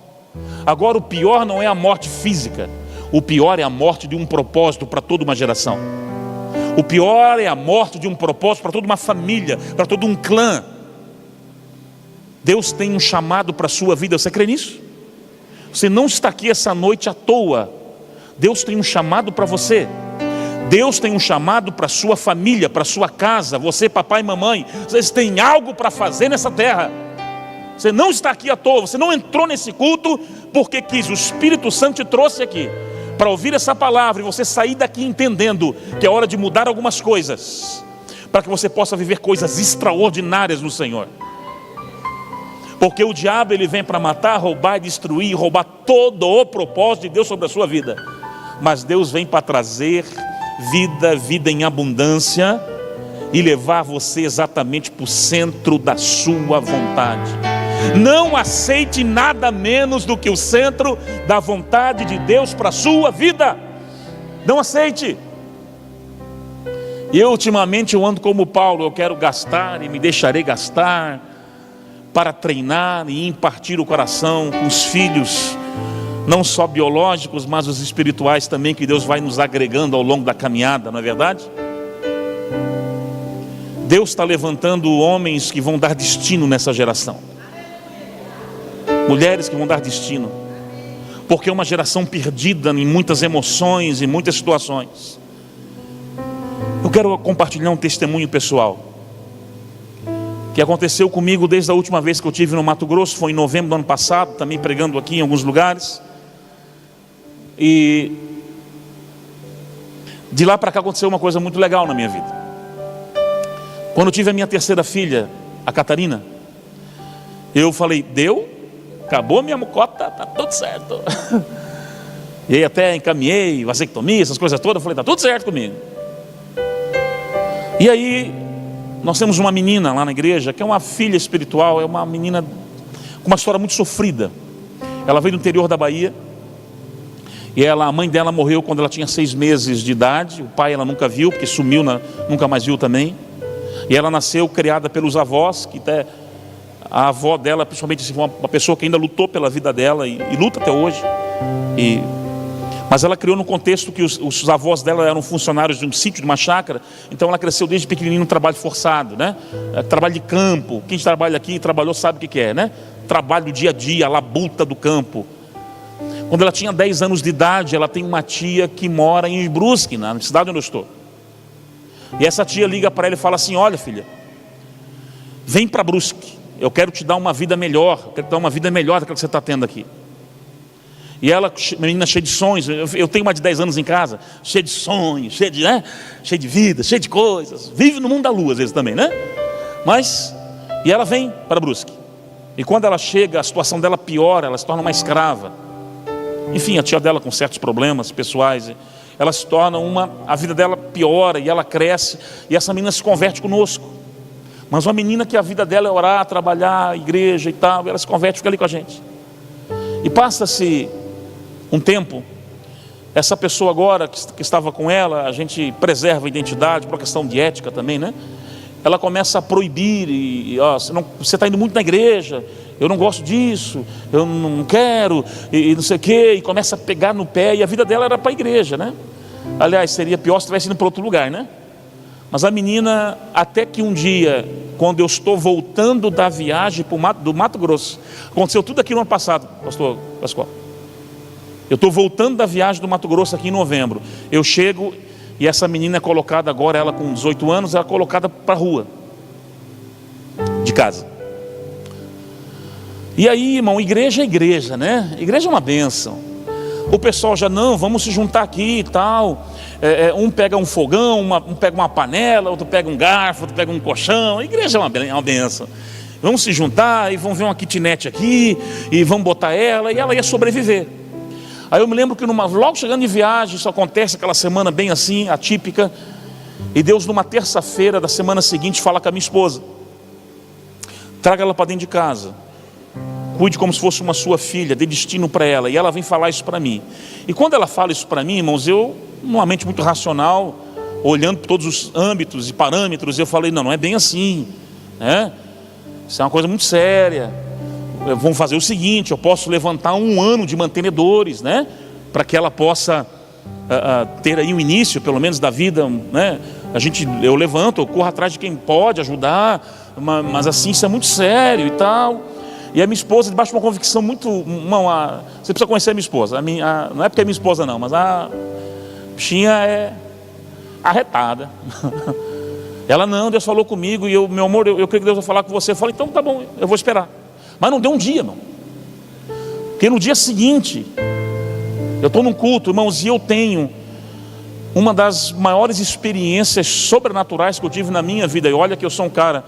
Agora o pior não é a morte física, o pior é a morte de um propósito para toda uma geração. O pior é a morte de um propósito para toda uma família, para todo um clã. Deus tem um chamado para a sua vida, você crê nisso? Você não está aqui essa noite à toa. Deus tem um chamado para você. Deus tem um chamado para a sua família, para a sua casa. Você, papai e mamãe, vocês têm algo para fazer nessa terra. Você não está aqui à toa, você não entrou nesse culto porque quis. O Espírito Santo te trouxe aqui para ouvir essa palavra e você sair daqui entendendo que é hora de mudar algumas coisas, para que você possa viver coisas extraordinárias no Senhor. Porque o diabo ele vem para matar, roubar e destruir, roubar todo o propósito de Deus sobre a sua vida. Mas Deus vem para trazer vida, vida em abundância, e levar você exatamente para o centro da sua vontade. Não aceite nada menos do que o centro da vontade de Deus para a sua vida. Não aceite. E ultimamente eu ando como Paulo, eu quero gastar e me deixarei gastar para treinar e impartir o coração com os filhos, não só biológicos, mas os espirituais também, que Deus vai nos agregando ao longo da caminhada, não é verdade? Deus está levantando homens que vão dar destino nessa geração, mulheres que vão dar destino, porque é uma geração perdida em muitas emoções, em muitas situações. Eu quero compartilhar um testemunho pessoal que aconteceu comigo desde a última vez que eu estive no Mato Grosso. Foi em novembro do ano passado, também pregando aqui em alguns lugares. E de lá para cá aconteceu uma coisa muito legal na minha vida. Quando eu tive a minha terceira filha, a Catarina, eu falei: deu, acabou a minha mucota, tá tudo certo. E aí até encaminhei vasectomia, essas coisas todas. Eu falei: tá tudo certo comigo. E aí nós temos uma menina lá na igreja, que é uma filha espiritual, é uma menina com uma história muito sofrida. Ela veio do interior da Bahia, e a mãe dela morreu quando ela tinha 6 meses de idade. O pai ela nunca viu, porque sumiu, nunca mais viu também. E ela nasceu criada pelos avós, que até a avó dela, principalmente assim, uma pessoa que ainda lutou pela vida dela e luta até hoje. Mas ela criou no contexto que os avós dela eram funcionários de um sítio, de uma chácara. Então ela cresceu desde pequenininho no trabalho forçado, né? Trabalho de campo. Quem trabalha aqui, trabalhou, sabe o que é, né? Trabalho do dia a dia, a labuta do campo. Quando ela tinha 10 anos de idade, ela tem uma tia que mora em Brusque, na cidade onde eu estou. E essa tia liga para ela e fala assim: olha, filha, vem para Brusque, eu quero te dar uma vida melhor, eu quero te dar uma vida melhor daquela que você está tendo aqui. E ela, menina cheia de sonhos, eu tenho uma de 10 anos em casa, cheia de sonhos, cheia de vida, cheia de coisas, vive no mundo da lua às vezes também, né? E ela vem para Brusque, e quando ela chega, a situação dela piora, ela se torna uma escrava. Enfim, a tia dela com certos problemas pessoais, ela se torna a vida dela piora, e ela cresce, e essa menina se converte conosco. Mas uma menina que a vida dela é orar, trabalhar, igreja e tal, ela se converte, fica ali com a gente. E passa-se um tempo, essa pessoa agora que estava com ela, a gente preserva a identidade por uma questão de ética também, né? Ela começa a proibir, você está indo muito na igreja, eu não gosto disso, eu não quero, e não sei o quê, e começa a pegar no pé, e a vida dela era para a igreja, né? Aliás, seria pior se estivesse indo para outro lugar, né? Mas a menina, até que um dia, quando eu estou voltando da viagem do Mato Grosso, aconteceu tudo aqui no ano passado, pastor Pascoal. Eu estou voltando da viagem do Mato Grosso aqui em novembro. Eu chego e essa menina é colocada agora, ela com 18 anos, ela é colocada para a rua de casa. E aí, irmão, igreja é igreja, né? Igreja é uma bênção. O pessoal já, não, vamos se juntar aqui e tal. Um pega um fogão, um pega uma panela, outro pega um garfo, outro pega um colchão. A igreja é uma bênção. Vamos se juntar e vamos ver uma kitnet aqui, e vamos botar ela, e ela ia sobreviver. Aí eu me lembro que logo chegando de viagem, isso acontece, aquela semana bem assim, atípica, e Deus numa terça-feira da semana seguinte fala com a minha esposa: traga ela para dentro de casa, cuide como se fosse uma sua filha, dê destino para ela. E ela vem falar isso para mim. E quando ela fala isso para mim, irmãos, eu, numa mente muito racional, olhando por todos os âmbitos e parâmetros, eu falei: não é bem assim, né? Isso é uma coisa muito séria. Vamos fazer o seguinte: eu posso levantar 1 ano de mantenedores, né? Para que ela possa ter aí um início, pelo menos, da vida, né? Eu levanto, eu corro atrás de quem pode ajudar, mas assim, isso é muito sério e tal. E a minha esposa, debaixo de uma convicção muito... você precisa conhecer a minha esposa. Não é porque é minha esposa não, mas a bichinha é arretada. Ela: não, Deus falou comigo, e meu amor, eu creio que Deus vai falar com você. Eu falei: então tá bom, eu vou esperar. Mas não deu um dia, irmão. Porque no dia seguinte, eu estou num culto, irmãos, e eu tenho uma das maiores experiências sobrenaturais que eu tive na minha vida. E olha que eu sou um cara,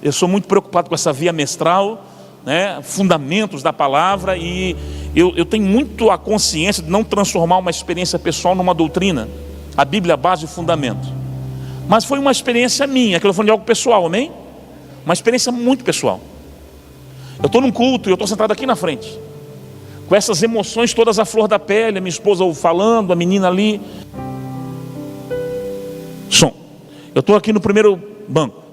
eu sou muito preocupado com essa via mestral, né? Fundamentos da palavra, e eu tenho muito a consciência de não transformar uma experiência pessoal numa doutrina. A Bíblia é a base e o fundamento. Mas foi uma experiência minha, aquilo foi de algo pessoal, amém? Uma experiência muito pessoal. Eu estou num culto e eu estou sentado aqui na frente, com essas emoções todas à flor da pele, a minha esposa falando, a menina ali. Som. Eu estou aqui no primeiro banco.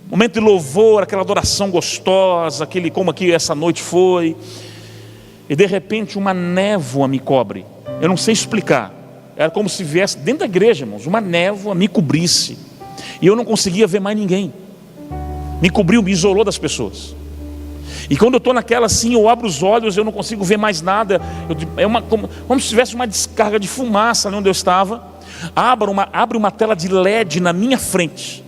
Momento de louvor, aquela adoração gostosa, aquele como aqui essa noite foi. E de repente uma névoa me cobre. Eu não sei explicar. Era como se viesse dentro da igreja, irmãos, uma névoa me cobrisse. E eu não conseguia ver mais ninguém. Me cobriu, me isolou das pessoas. E quando eu estou naquela assim, eu abro os olhos, eu não consigo ver mais nada. Como se tivesse uma descarga de fumaça ali onde eu estava. Abre uma tela de LED na minha frente.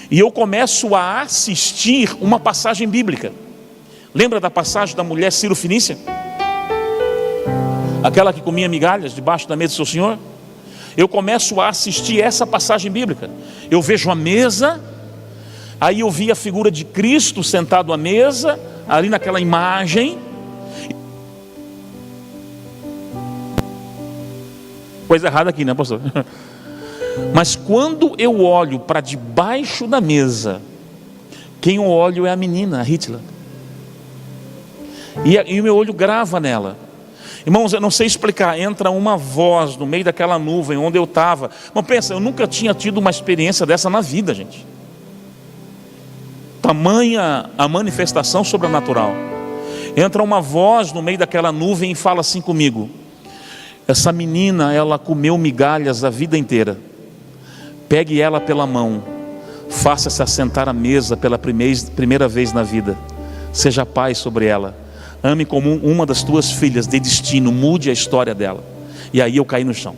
E eu começo a assistir uma passagem bíblica. Lembra da passagem da mulher Ciro-Fenícia? Aquela que comia migalhas debaixo da mesa do seu senhor? Eu começo a assistir essa passagem bíblica. Eu vejo a mesa, aí eu vi a figura de Cristo sentado à mesa, ali naquela imagem. Coisa errada aqui, né, pastor? Mas quando eu olho para debaixo da mesa, quem eu olho é a menina, a Hitler. E o meu olho grava nela. Irmãos, eu não sei explicar, entra uma voz no meio daquela nuvem onde eu estava. Mas pensa, eu nunca tinha tido uma experiência dessa na vida, gente. Tamanha a manifestação sobrenatural. Entra uma voz no meio daquela nuvem e fala assim comigo: essa menina, ela comeu migalhas a vida inteira. Pegue ela pela mão, faça-se assentar à mesa pela primeira vez na vida. Seja pai sobre ela. Ame como uma das tuas filhas, dê destino, mude a história dela. E aí eu caí no chão.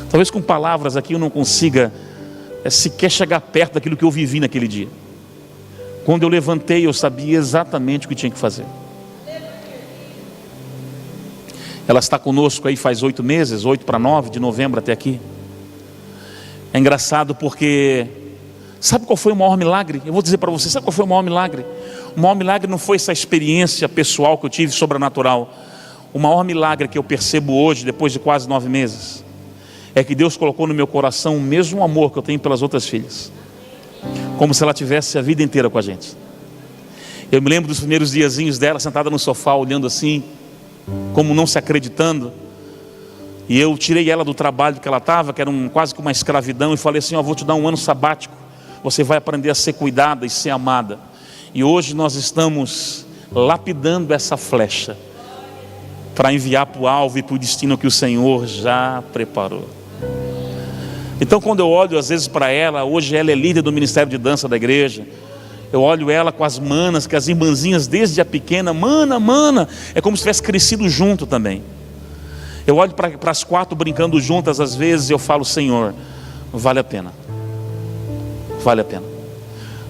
Talvez com palavras aqui eu não consiga sequer chegar perto daquilo que eu vivi naquele dia. Quando eu levantei, eu sabia exatamente o que tinha que fazer. Ela está conosco aí faz 8 meses, 8 para 9, de novembro até aqui. É engraçado porque, sabe qual foi o maior milagre? Eu vou dizer para você, sabe qual foi o maior milagre? O maior milagre não foi essa experiência pessoal que eu tive, sobrenatural. O maior milagre que eu percebo hoje, depois de quase 9 meses, é que Deus colocou no meu coração o mesmo amor que eu tenho pelas outras filhas. Como se ela tivesse a vida inteira com a gente. Eu me lembro dos primeiros diazinhos dela, sentada no sofá, olhando assim, como não se acreditando. E eu tirei ela do trabalho que ela estava, que era quase que uma escravidão, e falei assim: vou te dar um ano sabático, você vai aprender a ser cuidada e ser amada. E hoje nós estamos lapidando essa flecha para enviar para o alvo e para o destino que o Senhor já preparou. Então quando eu olho às vezes para ela, hoje ela é líder do ministério de dança da igreja. Eu olho ela com as manas, que as irmãzinhas desde a pequena, mana, é como se tivesse crescido junto também. Eu olho para as 4 brincando juntas às vezes e eu falo: Senhor, vale a pena. Vale a pena.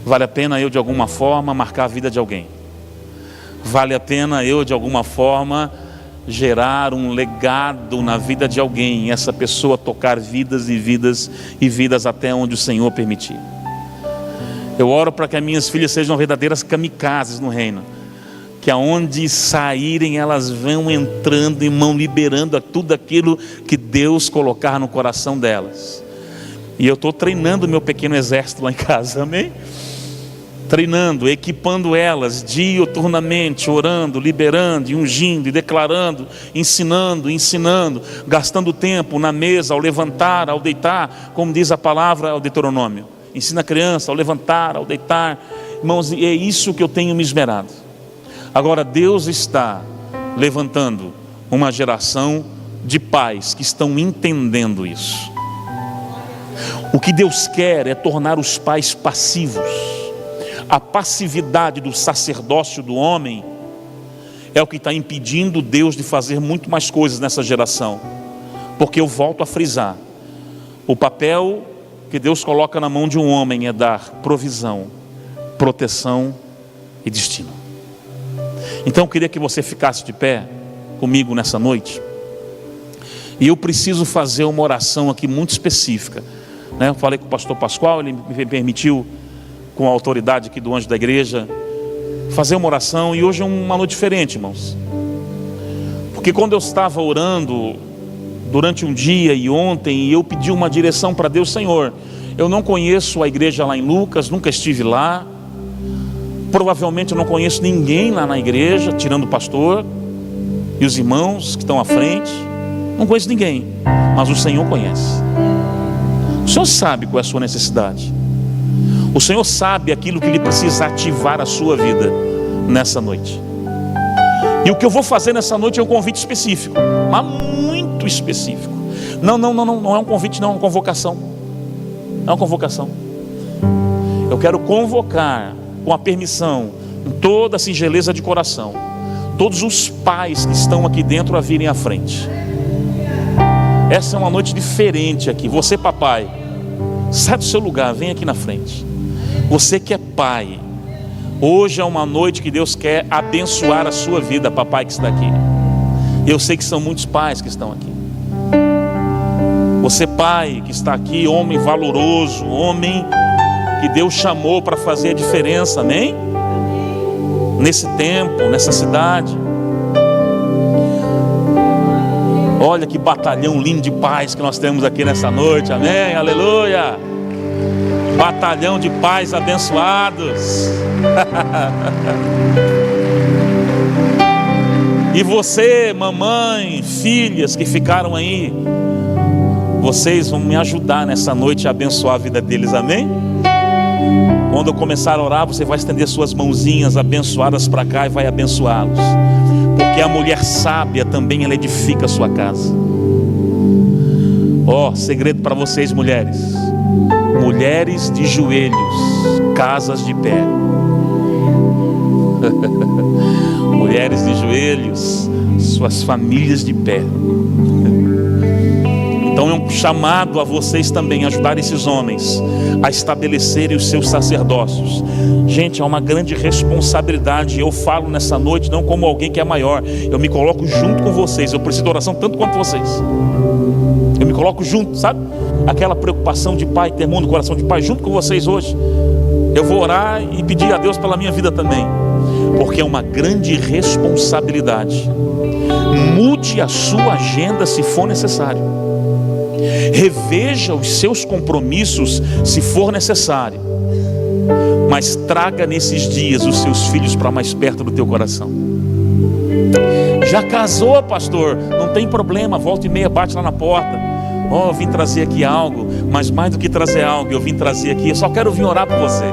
Vale a pena eu de alguma forma marcar a vida de alguém. Vale a pena eu de alguma forma gerar um legado na vida de alguém, e essa pessoa tocar vidas e vidas e vidas até onde o Senhor permitir. Eu oro para que as minhas filhas sejam verdadeiras kamikazes no reino, que aonde saírem elas vão entrando e vão liberando tudo aquilo que Deus colocar no coração delas. E eu estou treinando meu pequeno exército lá em casa, amém? Treinando, equipando elas diuturnamente, orando, liberando, e ungindo, e declarando, ensinando, gastando tempo na mesa, ao levantar, ao deitar, como diz a palavra ao Deuteronômio. Ensina a criança ao levantar, ao deitar. Irmãos, é isso que eu tenho me esmerado. Agora Deus está levantando uma geração de pais que estão entendendo isso. O que Deus quer é tornar os pais passivos. A passividade do sacerdócio do homem é o que está impedindo Deus de fazer muito mais coisas nessa geração. Porque eu volto a frisar: o papel que Deus coloca na mão de um homem é dar provisão, proteção e destino. Então eu queria que você ficasse de pé comigo nessa noite. E eu preciso fazer uma oração aqui muito específica, né? Eu falei com o pastor Pascoal, ele me permitiu, com a autoridade aqui do anjo da igreja, fazer uma oração. E hoje é uma noite diferente, irmãos, porque quando eu estava orando, durante um dia e ontem, e eu pedi uma direção para Deus. Senhor, eu não conheço a igreja lá em Lucas, nunca estive lá, provavelmente eu não conheço ninguém lá na igreja, tirando o pastor e os irmãos que estão à frente, não conheço ninguém, mas o Senhor conhece. O Senhor sabe qual é a sua necessidade, o Senhor sabe aquilo que Ele precisa ativar a sua vida nessa noite. E o que eu vou fazer nessa noite é um convite específico, mas muito específico. Não é um convite, não, é uma convocação. É uma convocação. Eu quero convocar, com a permissão, com toda a singeleza de coração, todos os pais que estão aqui dentro a virem à frente. Essa é uma noite diferente aqui. Você, papai, sai do seu lugar, vem aqui na frente. Você que é pai, hoje é uma noite que Deus quer abençoar a sua vida, papai que está aqui. Eu sei que são muitos pais que estão aqui. Você, pai que está aqui, homem valoroso, homem que Deus chamou para fazer a diferença, amém? Nesse tempo, nessa cidade. Olha que batalhão lindo de pais que nós temos aqui nessa noite, amém? Aleluia! Batalhão de pais abençoados. E você, mamãe, filhas que ficaram aí, vocês vão me ajudar nessa noite a abençoar a vida deles, amém? Quando eu começar a orar, você vai estender suas mãozinhas abençoadas para cá e vai abençoá-los, porque a mulher sábia também, ela edifica a sua casa. Ó, segredo para vocês, mulheres: mulheres de joelhos, casas de pé. Mulheres de joelhos, suas famílias de pé. Então é um chamado a vocês também ajudar esses homens a estabelecerem os seus sacerdócios. Gente, é uma grande responsabilidade. Eu falo nessa noite não como alguém que é maior, eu me coloco junto com vocês. Eu preciso de oração tanto quanto vocês. Eu me coloco junto, sabe? Aquela preocupação de pai, temor no coração de pai, junto com vocês hoje. Eu vou orar e pedir a Deus pela minha vida também, porque é uma grande responsabilidade. Mude a sua agenda se for necessário. Reveja os seus compromissos se for necessário. Mas traga nesses dias os seus filhos para mais perto do teu coração. Já casou, pastor? Não tem problema, volta e meia bate lá na porta. Eu vim trazer aqui algo, mas mais do que trazer algo, eu vim trazer aqui, eu só quero vir orar por você.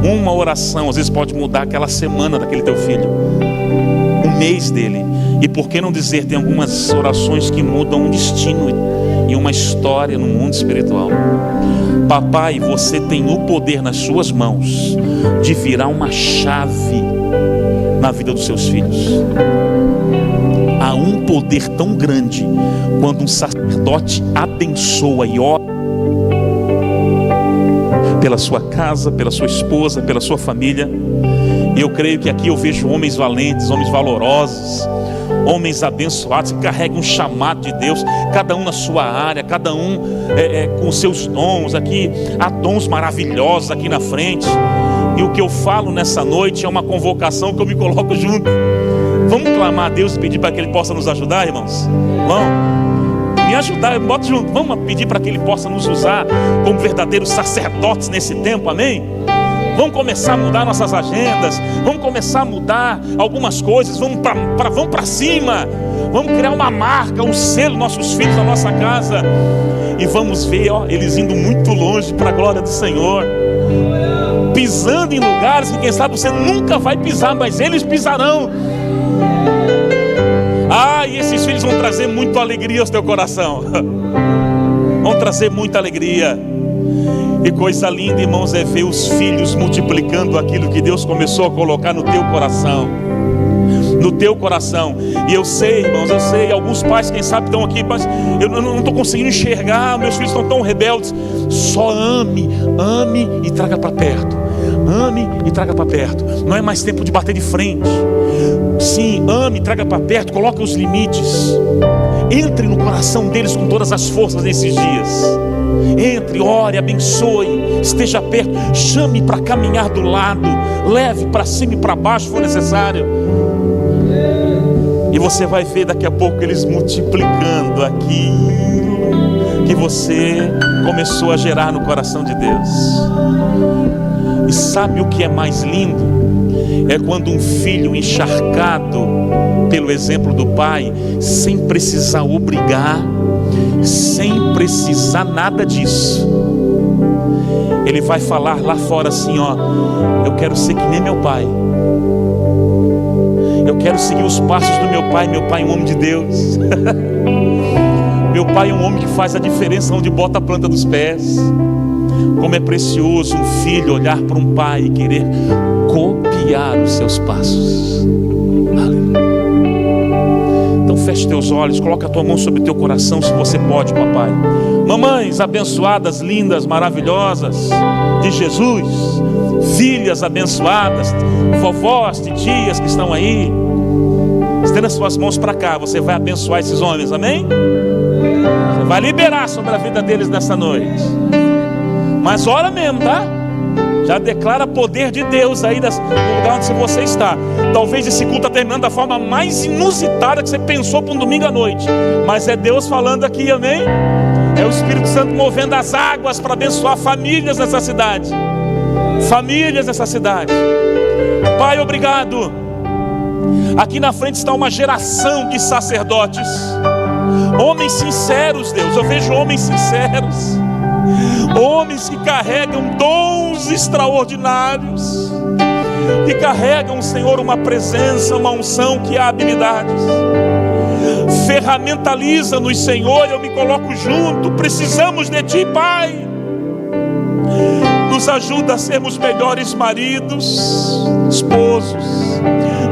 Uma oração às vezes pode mudar aquela semana daquele teu filho, o mês dele. E por que não dizer, tem algumas orações que mudam um destino e uma história no mundo espiritual. Papai, você tem o poder nas suas mãos de virar uma chave na vida dos seus filhos. Há um poder tão grande quando um sacerdote abençoa e ora pela sua casa, pela sua esposa, pela sua família. E eu creio que aqui eu vejo homens valentes, homens valorosos, homens abençoados que carregam um chamado de Deus, cada um na sua área, cada um com seus dons. Aqui há dons maravilhosos aqui na frente. E o que eu falo nessa noite é uma convocação que eu me coloco junto. Vamos clamar a Deus e pedir para que Ele possa nos ajudar, irmãos? Vamos me ajudar, eu boto junto. Vamos pedir para que Ele possa nos usar como verdadeiros sacerdotes nesse tempo, amém? Vamos começar a mudar nossas agendas, vamos começar a mudar algumas coisas, vamos para cima, vamos criar uma marca, um selo, nossos filhos na nossa casa, e vamos ver eles indo muito longe para a glória do Senhor, pisando em lugares que quem sabe você nunca vai pisar, mas eles pisarão. E esses filhos vão trazer muita alegria ao teu coração, vão trazer muita alegria. E coisa linda, irmãos, é ver os filhos multiplicando aquilo que Deus começou a colocar no teu coração. No teu coração. E eu sei, irmãos, eu sei, alguns pais, quem sabe, estão aqui, mas eu não estou conseguindo enxergar, meus filhos estão tão rebeldes. Só ame e traga para perto. Ame e traga para perto. Não é mais tempo de bater de frente. Sim, ame, traga para perto, coloque os limites. Entre no coração deles com todas as forças nesses dias. Entre, ore, abençoe, esteja perto, chame para caminhar do lado, leve para cima e para baixo se for necessário. E você vai ver daqui a pouco eles multiplicando aquilo que você começou a gerar no coração de Deus. E sabe o que é mais lindo? É quando um filho encharcado pelo exemplo do pai, sem precisar obrigar, sem precisar nada disso, ele vai falar lá fora assim, ó: eu quero ser que nem meu pai. Eu quero seguir os passos do meu pai. Meu pai é um homem de Deus. Meu pai é um homem que faz a diferença onde bota a planta dos pés. Como é precioso um filho olhar para um pai e querer copiar os seus passos. Aleluia. Então feche teus olhos, coloca a tua mão sobre o teu coração, se você pode, papai. Mamães abençoadas, lindas, maravilhosas de Jesus, filhas abençoadas, vovós, tias que estão aí, estenda as suas mãos para cá. Você vai abençoar esses homens, amém? Você vai liberar sobre a vida deles nessa noite. Mas ora mesmo, tá? Já declara poder de Deus aí no lugar onde você está. Talvez esse culto está terminando da forma mais inusitada que você pensou para um domingo à noite, mas é Deus falando aqui, amém? É o Espírito Santo movendo as águas para abençoar famílias nessa cidade. Famílias nessa cidade. Pai, obrigado. Aqui na frente está uma geração de sacerdotes, homens sinceros, Deus. Eu vejo homens sinceros, homens que carregam dons extraordinários, que carregam, Senhor, uma presença, uma unção, que há habilidades. Ferramentaliza-nos, Senhor. Eu me coloco junto. Precisamos de Ti, Pai. Nos ajuda a sermos melhores maridos, esposos,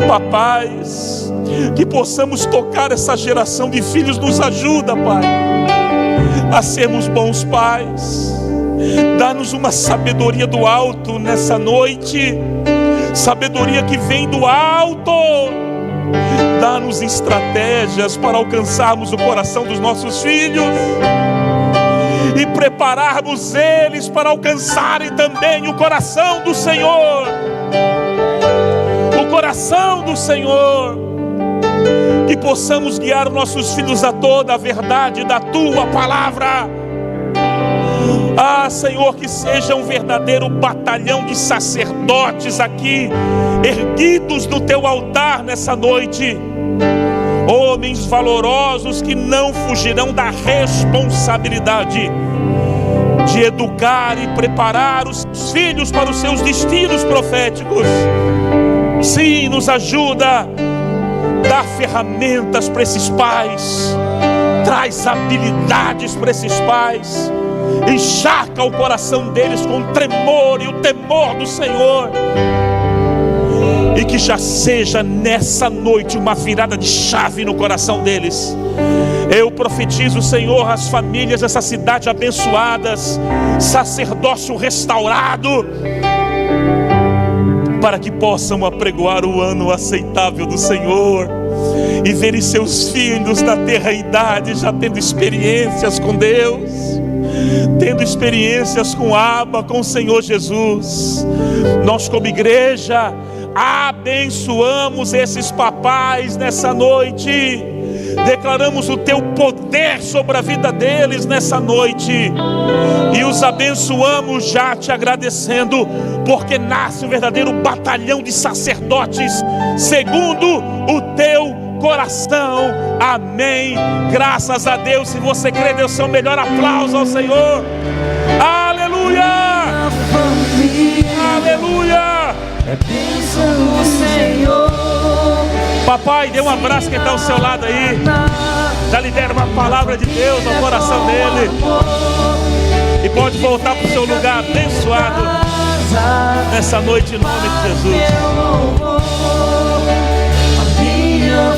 papais, que possamos tocar essa geração de filhos. Nos ajuda, Pai, a sermos bons pais. Dá-nos uma sabedoria do alto nessa noite, sabedoria que vem do alto. Dá-nos estratégias para alcançarmos o coração dos nossos filhos e prepararmos eles para alcançarem também o coração do Senhor. O coração do Senhor. Que possamos guiar os nossos filhos a toda a verdade da Tua palavra. Ah, Senhor, que seja um verdadeiro batalhão de sacerdotes aqui, erguidos no Teu altar nessa noite. Homens valorosos que não fugirão da responsabilidade de educar e preparar os filhos para os seus destinos proféticos. Sim, nos ajuda. Dá ferramentas para esses pais. Traz habilidades para esses pais. Encharca o coração deles com o tremor e o temor do Senhor. E que já seja nessa noite uma virada de chave no coração deles. Eu profetizo, Senhor, as famílias dessa cidade abençoadas, sacerdócio restaurado, para que possam apregoar o ano aceitável do Senhor e verem seus filhos na terra-idade já tendo experiências com Deus, tendo experiências com Abba, com o Senhor Jesus. Nós, como igreja, abençoamos esses papais nessa noite. Declaramos o Teu poder sobre a vida deles nessa noite. E os abençoamos já te agradecendo, porque nasce um verdadeiro batalhão de sacerdotes segundo o Teu coração. Amém. Graças a Deus. Se você crê, dê o seu melhor aplauso ao Senhor. Aleluia. Aleluia. É bênção do Senhor. Papai, dê um abraço quem está ao seu lado aí. Já libera uma palavra de Deus ao coração dele. E pode voltar para o seu lugar abençoado nessa noite, em nome de Jesus. A minha